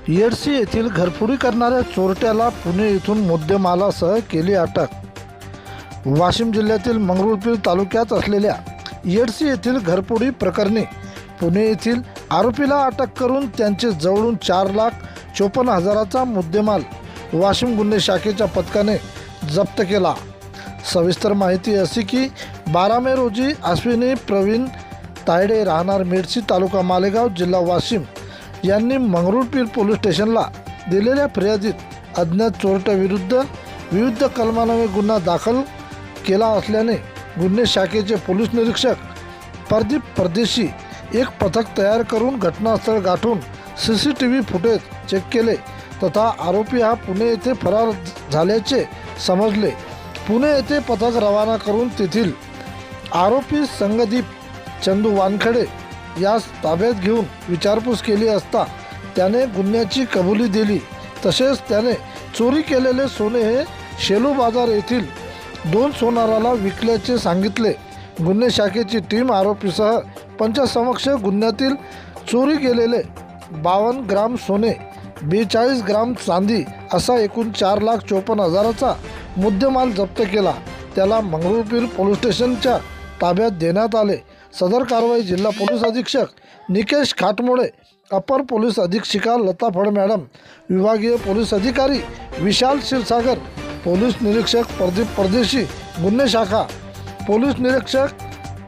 येडशी येथील घरफोडी करणाऱ्या चोरट्याला पुणे येथून मुद्देमालासह केली अटक। वाशिम जिल्ह्यातील मंगरुळपीर तालुक्यात असलेल्या येडशी येथील घरफोडी प्रकरणी पुणे येथील आरोपीला अटक करून त्यांचे जवळून 4,54,000चा मुद्देमाल वाशिम गुन्हे शाखेच्या पथकाने जप्त केला। सविस्तर माहिती अशी की 12 मे रोजी अश्विनी प्रवीण तायडे राहणार मेडशी तालुका मालेगाव जिल्हा वाशिम यांनी मंगरुळपीर पोलीस स्टेशनला दिलेल्या फिर्यादीत अज्ञात चोरट्याविरुद्ध विविध कलमान्वये गुन्हा दाखल केला असल्याने गुन्हे शाखेचे पोलीस निरीक्षक प्रदीप परदेशी एक पथक तयार करून घटनास्थळ गाठून CCTV फुटेज चेक केले तथा आरोपी हा पुणे येथे फरार झाल्याचे समजले। पुणे येथे पथक रवाना करून तेथील आरोपी संगदीप चंदू वानखडे यास ताब्यात घेऊन विचारपूस केली असता त्याने गुन्ह्याची कबुली दिली। तसेच त्याने चोरी केलेले सोने हे शेलू बाजार येथील 2 सोनाराला विकल्याचे सांगितले। गुन्हे शाखेची टीम आरोपीसह पंचासमक्ष गुन्ह्यातील चोरी केलेले 52 ग्राम सोने 42 ग्राम चांदी असा एकूण 4,54,000चा मुद्देमाल जप्त केला। त्याला मंगरुळपीर पोलीस स्टेशनच्या ताब्यात देण्यात आले। सदर कारवाई जिल्हा पोलीस अधीक्षक निकेश खाटमोडे, अपर पोलीस अधीक्षिका लता फड मॅडम, विभागीय पोलीस अधिकारी विशाल क्षीरसागर, पोलीस निरीक्षक प्रदीप परदेशी गुन्हे शाखा, पोलीस निरीक्षक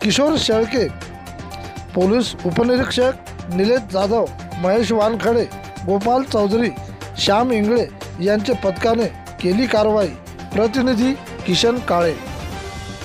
किशोर शेळके, पोलीस उपनिरीक्षक निलेश जाधव, महेश वानखडे, गोपाल चौधरी, श्याम इंगळे यांच्या पथकाने केली कारवाई। प्रतिनिधी किशन काळे।